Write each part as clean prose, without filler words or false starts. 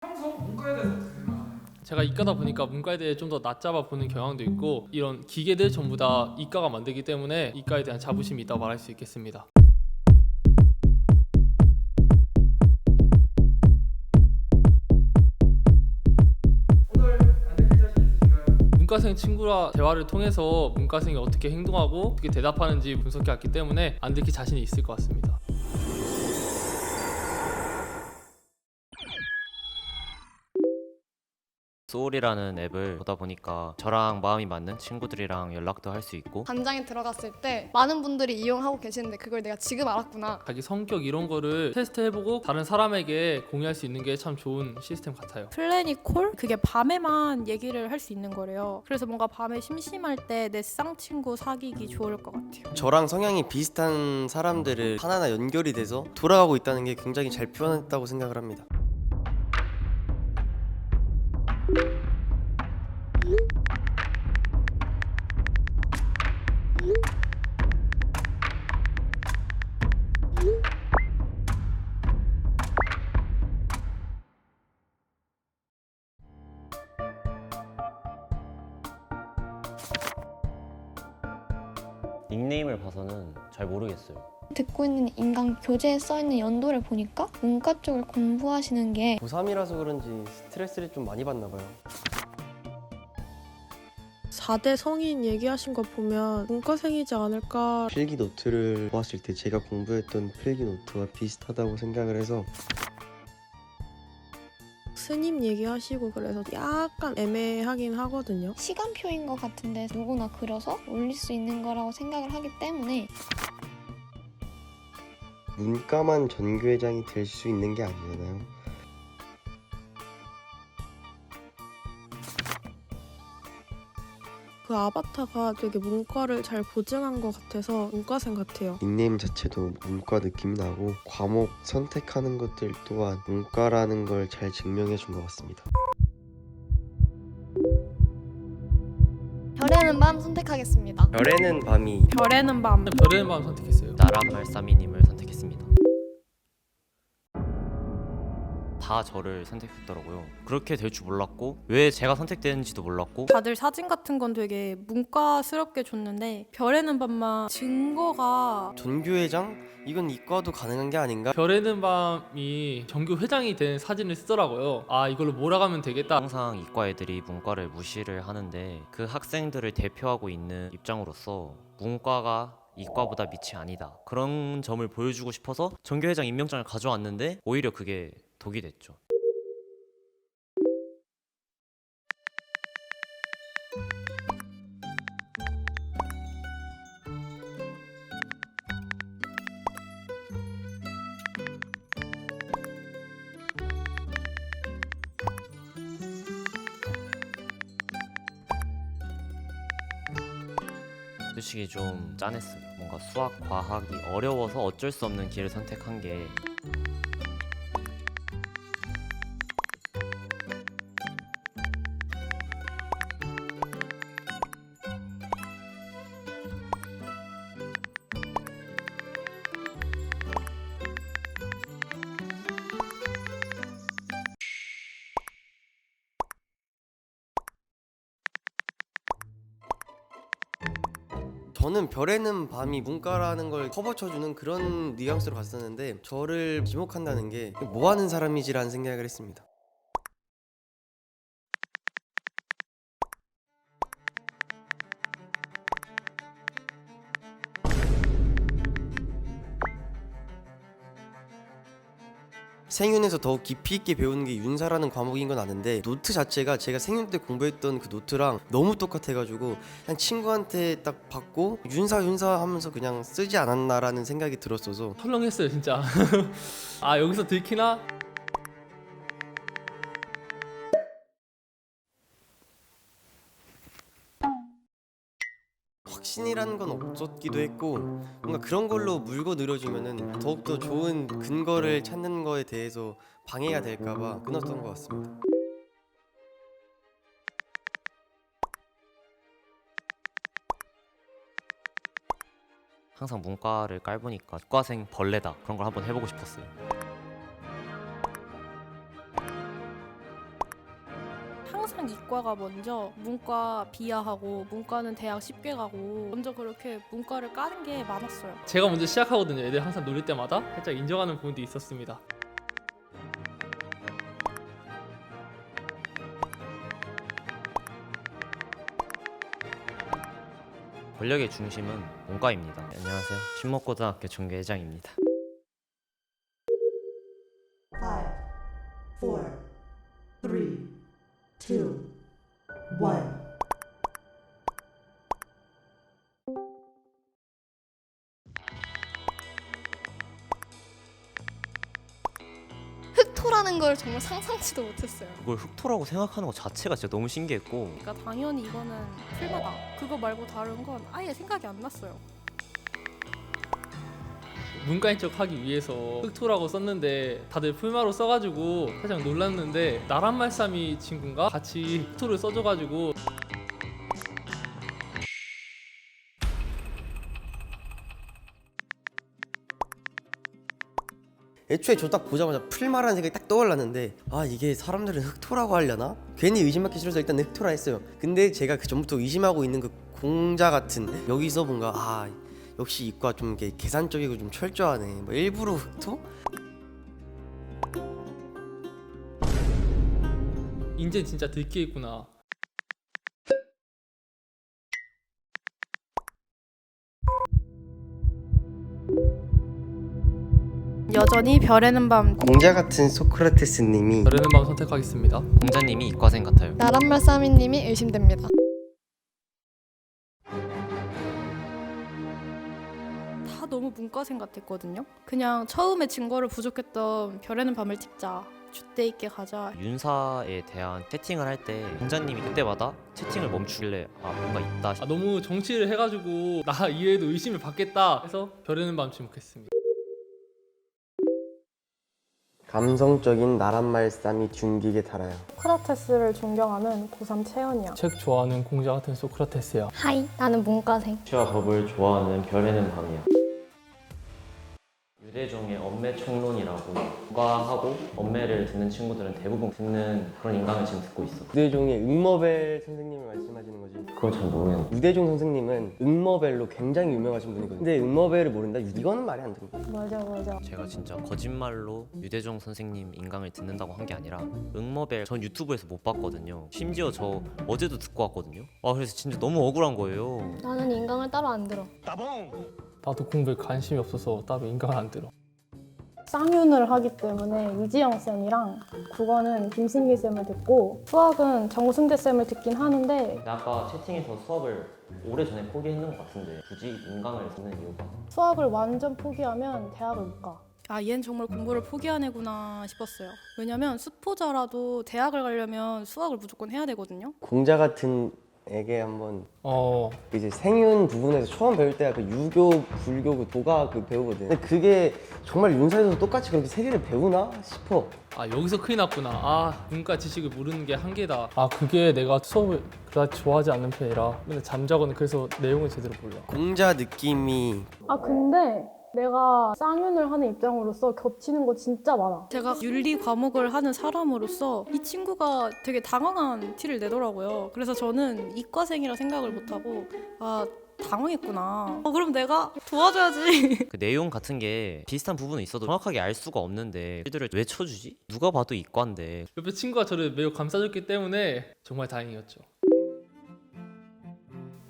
평소 문과에 대해서 어떻게 생각하나요? 제가 이과다 보니까 문과에 대해 좀 더 낮잡아 보는 경향도 있고, 이런 기계들 전부 다 이과가 만들기 때문에 이과에 대한 자부심이 있다고 말할 수 있겠습니다. 오늘 안내할 자신 있으신가요? 문과생 친구와 대화를 통해서 문과생이 어떻게 행동하고 어떻게 대답하는지 분석해왔기 때문에 안 들킬 자신이 있을 것 같습니다. 소울이라는 앱을 보다 보니까 저랑 마음이 맞는 친구들이랑 연락도 할 수 있고, 반장에 들어갔을 때 많은 분들이 이용하고 계시는데 그걸 내가 지금 알았구나. 자기 성격 이런 거를 테스트해보고 다른 사람에게 공유할 수 있는 게 참 좋은 시스템 같아요. 플래닛콜? 그게 밤에만 얘기를 할 수 있는 거래요. 그래서 뭔가 밤에 심심할 때 내 쌍친구 사귀기 좋을 것 같아요. 저랑 성향이 비슷한 사람들을 하나하나 연결이 돼서 돌아가고 있다는 게 굉장히 잘 표현했다고 생각을 합니다. 닉네임을 봐서는 잘 모르겠어요. 듣고 있는 인강 교재에 써있는 연도를 보니까 문과 쪽을 공부하시는 게 고3이라서 그런지 스트레스를 좀 많이 받나 봐요. 4대 성인 얘기하신 거 보면 문과생이지 않을까. 필기 노트를 보았을 때 제가 공부했던 필기 노트와 비슷하다고 생각을 해서 스님 얘기하시고 그래서 약간 애매하긴 하거든요. 시간표인 것 같은데 누구나 그려서 올릴 수 있는 거라고 생각을 하기 때문에 문과만 전교회장이 될 수 있는 게 아니잖아요. 그 아바타가 되게 문과를 잘 보증한 것 같아서 문과생 같아요. 닉네임 자체도 문과 느낌이 나고 과목 선택하는 것들 또한 문과라는 걸 잘 증명해 준 것 같습니다. 별에는 밤 선택하겠습니다. 별에는 밤이 별에는 밤. 별의는 마음 선택했어요. 나랑 말싸미님을 선택했습니다. 다 저를 선택했더라고요. 그렇게 될 줄 몰랐고, 왜 제가 선택되는지도 몰랐고. 다들 사진 같은 건 되게 문과스럽게 줬는데 별에는 밤만 증거가 전교회장? 이건 이과도 가능한 게 아닌가? 별의는 밤이 전교 회장이 된 사진을 쓰더라고요. 아, 이걸로 몰아가면 되겠다. 항상 이과 애들이 문과를 무시를 하는데, 그 학생들을 대표하고 있는 입장으로서 문과가 이과보다 밑이 아니다, 그런 점을 보여주고 싶어서 전교회장 임명장을 가져왔는데 오히려 그게 독이 됐죠. 솔직히 좀 짠했어요. 뭔가 수학, 과학이 어려워서 어쩔 수 없는 길을 선택한 게 저는 별에는 밤이 문과라는 걸 커버쳐주는 그런 뉘앙스로 갔었는데 저를 지목한다는 게 뭐하는 사람이지라는 생각을 했습니다. 생윤에서 더욱 깊이 있게 배우는 게 윤사라는 과목인 건 아는데 노트 자체가 제가 생윤 때 공부했던 그 노트랑 너무 똑같아가지고 그냥 친구한테 딱 받고 윤사 하면서 그냥 쓰지 않았나라는 생각이 들었어서 설렁했어요 진짜. 아, 여기서 들키나? 확신이라는 건 없었기도 했고 뭔가 그런 걸로 물고 늘어지면은 더욱더 좋은 근거를 찾는 거에 대해서 방해가 될까봐 끊었던 것 같습니다. 항상 문과를 깔보니까 이과생 벌레다, 그런 걸 한번 해보고 싶었어요. 항상 이과가 먼저 문과 비하하고 문과는 대학 쉽게 가고 먼저 그렇게 문과를 까는 게 많았어요. 제가 먼저 시작하거든요. 애들 항상 놀릴 때마다 살짝 인정하는 부분도 있었습니다. 권력의 중심은 문과입니다. 안녕하세요. 신목고등학교 종교회장입니다. 5, 4, 3, 2, 1. 흑토라는 걸 정말 상상치도 못했어요. 그걸 흑토라고 생각하는 것 자체가 진짜 너무 신기했고 그러니까 당연히 이거는 틀마다. 그거 말고 다른 건 아예 생각이 안 났어요. 문과인 척 하기 위해서 흑토라고 썼는데 다들 풀마로 써가지고 살짝 놀랐는데 나란말싸미 친구인가 같이 흑토를 써줘가지고 애초에 저 딱 보자마자 풀마라는 생각이 딱 떠올랐는데 아 이게 사람들은 흑토라고 하려나? 괜히 의심받기 싫어서 일단 흑토라 했어요. 근데 제가 그 전부터 의심하고 있는 그 공자 같은 여기서 뭔가 아 역시 이과 좀 이렇게 계산적이고 좀 철저하네. 뭐 일부러 흑토? 인제 진짜 들게 있구나. 여전히 별에는 밤. 공자 같은 소크라테스님이 별에는 밤 선택하겠습니다. 공자님이 이과생 같아요. 나란말싸미님이 의심됩니다. 다 너무 문과생 같았거든요. 그냥 처음에 증거를 부족했던 별에는 밤을 찍자. 줏대 있게 가자. 윤사에 대한 채팅을 할 때 공자님이 그때마다 채팅을 멈추길래 아 뭔가 있다. 너무 정치를 해가지고 나 이외에도 의심을 받겠다 해서 별에는 밤 지목했습니다. 감성적인 나란말싸미 중기게 달아요. 소크라테스를 존경하는 고3 채연이야. 책 좋아하는 공자 같은 소크라테스야. 하이, 나는 문과생. 시와 법을 좋아하는 별에는 밤이야. 유대종의 엄매총론이라고 문과하고 엄매를 듣는 친구들은 대부분 듣는 그런 인강을 지금 듣고 있어. 유대종의 응머벨 선생님을 말씀하시는 거지. 그건 잘 모르겠는데. 유대종 선생님은 응머벨로 굉장히 유명하신 분이거든요. 근데 응머벨을 모른다? 이거는 말이 안 됩니다. 맞아. 제가 진짜 거짓말로 유대종 선생님 인강을 듣는다고 한 게 아니라 응머벨 전 유튜브에서 못 봤거든요. 심지어 저 어제도 듣고 왔거든요. 아 그래서 진짜 너무 억울한 거예요. 나는 인강을 따로 안 들어. 나도 공부에 관심이 없어서 따로 인강을 안 들어. 쌍윤을 하기 때문에 이지영 쌤이랑 국어는 김승기 쌤을 듣고 수학은 정승재 쌤을 듣긴 하는데 근데 아까 채팅에서 수업을 오래전에 포기했는 것 같은데 굳이 인강을 듣는 이유가 수학을 완전 포기하면 대학을 못 가. 아, 얘는 정말 공부를 포기한 애구나 싶었어요. 왜냐면 수포자라도 대학을 가려면 수학을 무조건 해야 되거든요. 공자 같은 에게 한번 이제 생윤 부분에서 처음 배울 때가 그 유교, 불교, 그 도가 그 배우거든. 근데 그게 정말 윤사에서도 똑같이 그렇게 세 개를 배우나 싶어. 아 여기서 큰일 났구나. 아 문과 지식을 모르는 게 한계다. 아 그게 내가 수업을 그다지 좋아하지 않는 편이라 맨날 잠자거나 그래서 내용을 제대로 몰라. 공자 느낌이 근데 내가 쌍윤을 하는 입장으로서 겹치는 거 진짜 많아. 제가 윤리 과목을 하는 사람으로서 이 친구가 되게 당황한 티를 내더라고요. 그래서 저는 이과생이라 생각을 못하고 아 당황했구나. 그럼 내가 도와줘야지. 그 내용 같은 게 비슷한 부분은 있어도 정확하게 알 수가 없는데 애들을 왜 쳐주지? 누가 봐도 이과인데. 옆에 친구가 저를 매우 감싸줬기 때문에 정말 다행이었죠.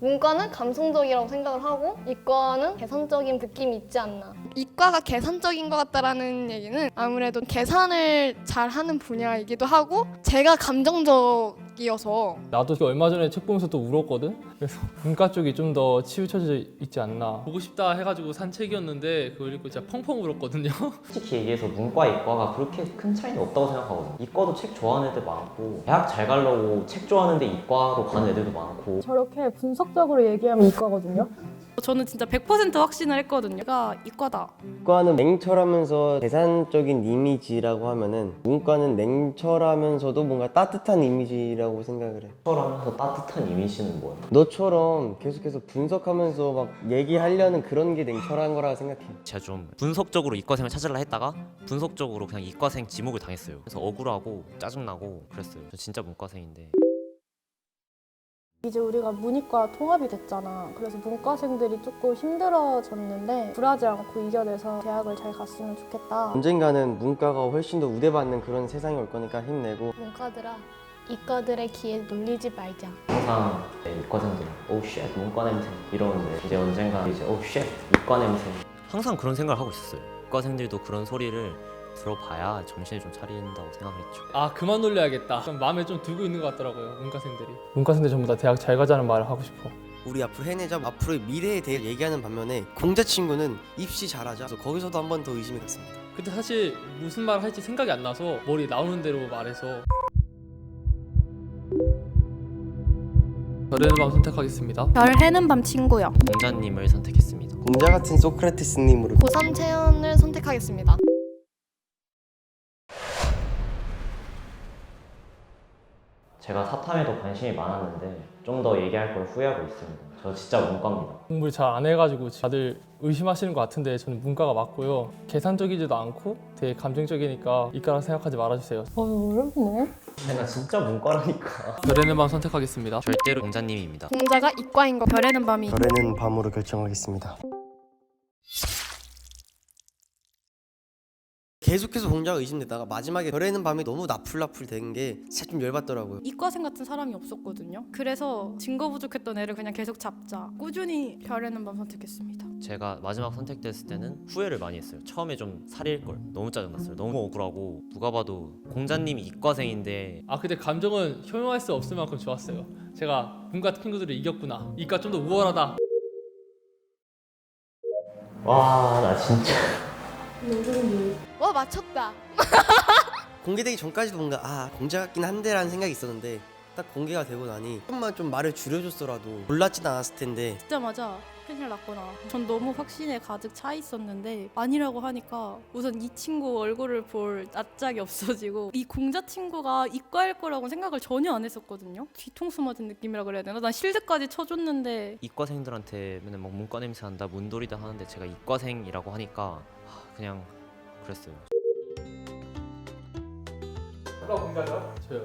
문과는 감성적이라고 생각을 하고 이과는 계산적인 느낌이 있지 않나. 이과가 계산적인 것 같다라는 얘기는 아무래도 계산을 잘하는 분야이기도 하고 제가 감정적이어서 나도 얼마 전에 책 보면서 또 울었거든. 그래서 문과 쪽이 좀 더 치우쳐져 있지 않나. 보고 싶다 해가지고 산 책이었는데 그걸 읽고 진짜 펑펑 울었거든요. 솔직히 얘기해서 문과 이과가 그렇게 큰 차이는 없다고 생각하거든요. 이과도 책 좋아하는 애들 많고 대학 잘 가려고 책 좋아하는데 이과로 가는 애들도 많고 저렇게 분석적으로 얘기하면 이과거든요. 저는 진짜 100% 확신을 했거든요. 내가 이과다. 문과는 냉철하면서 계산적인 이미지라고 하면은 문과는 냉철하면서도 뭔가 따뜻한 이미지라고 생각을 해. 철하면서 따뜻한 이미지는 뭐야? 너처럼 계속해서 분석하면서 막 얘기하려는 그런 게 냉철한 거라고 생각해. 제가 좀 분석적으로 이과생을 찾으려 했다가 분석적으로 그냥 이과생 지목을 당했어요. 그래서 억울하고 짜증나고 그랬어요. 저 진짜 문과생인데. 이제 우리가 문이과 통합이 됐잖아. 그래서 문과생들이 조금 힘들어졌는데 굴하지 않고 이겨내서 대학을 잘 갔으면 좋겠다. 언젠가는 문과가 훨씬 더 우대받는 그런 세상이 올 거니까 힘내고. 문과들아, 이과들의 기회 놀리지 말자. 항상 이과생들은 오쉣 문과 냄새 이러는데 이제 언젠가 이제 오쉣 이과 냄새 항상 그런 생각을 하고 있었어요. 이과생들도 그런 소리를 들어봐야 정신을 좀 차린다고 생각했죠. 아 그만 놀려야겠다. 좀 마음에 좀 들고 있는 것 같더라고요. 문과생들이. 문과생들 전부 다 대학 잘 가자는 말을 하고 싶어. 우리 앞으로 해내자. 앞으로의 미래에 대해 얘기하는 반면에 공자 친구는 입시 잘하자. 그래서 거기서도 한 번 더 의심이 갔습니다. 근데 사실 무슨 말을 할지 생각이 안 나서 머리 나오는 대로 말해서 별에는 밤 선택하겠습니다. 별 해는 밤 친구요. 공자님을 선택했습니다. 공자 같은 소크라테스님으로. 고3 채연을 선택하겠습니다. 제가 사탐에도 관심이 많았는데 좀 더 얘기할 걸 후회하고 있습니다. 저 진짜 문과입니다. 공부를 잘 안 해가지고 다들 의심하시는 것 같은데 저는 문과가 맞고요. 계산적이지도 않고 되게 감정적이니까 이과라 생각하지 말아주세요. 어렵네. 내가 진짜 문과라니까. 별에는 밤 선택하겠습니다. 절대로 공자님입니다. 공자가 이과인 거. 별 해는 밤이. 별에는 밤으로 결정하겠습니다. 계속해서 공자가 의심되다가 마지막에 별에는 밤이 너무 나풀나풀 된 게 살짝 좀 열받더라고요. 이과생 같은 사람이 없었거든요. 그래서 증거 부족했던 애를 그냥 계속 잡자. 꾸준히 별 해는 밤 선택했습니다. 제가 마지막 선택됐을 때는 후회를 많이 했어요. 처음에 좀 살일 걸. 너무 짜증났어요. 너무 억울하고 누가 봐도 공자님이 이과생인데 아 근데 감정은 효용할 수 없을 만큼 좋았어요. 제가 문과 친구들을 이겼구나. 이과 좀 더 우월하다. 와 나 진짜 와 맞췄다. 공개되기 전까지도 뭔가 공자 같긴 한데라는 생각이 있었는데 딱 공개가 되고 나니 조금만 좀 말을 줄여줬더라도 몰랐진 않았을 텐데. 듣자마자 큰일 났구나. 전 너무 확신에 가득 차 있었는데 아니라고 하니까 우선 이 친구 얼굴을 볼 낯짝이 없어지고 이 공자 친구가 이과일 거라고 생각을 전혀 안 했었거든요. 뒤통수 맞은 느낌이라 그래야 되나? 난 실드까지 쳐줬는데 이과생들한테 맨날 막 문과 냄새 난다 문돌이다 하는데 제가 이과생이라고 하니까 그냥 그랬어요. 누가 공자죠? 저요.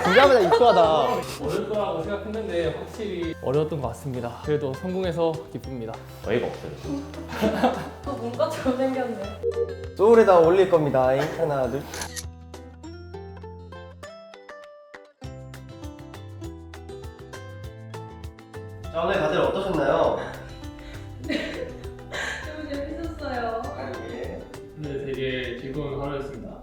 공자보다 이과다. 어려울 거라고 생각했는데 확실히 어려웠던 것 같습니다. 그래도 성공해서 기쁩니다. 어이가 없어요. 또 문과처럼 생겼네. 소울에다 올릴 겁니다. 하나 둘. 자, 오늘 다들 어떠셨나요? 너무 재밌었어요. 네, 되게 즐거운 하루였습니다.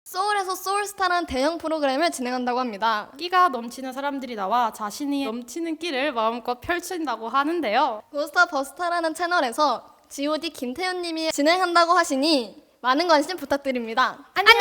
소울에서 소울스타라는 대형 프로그램을 진행한다고 합니다. 끼가 넘치는 사람들이 나와 자신이 넘치는 끼를 마음껏 펼친다고 하는데요. 고스타 버스타라는 채널에서 G.O.D 김태훈님이 진행한다고 하시니 많은 관심 부탁드립니다. 안녕!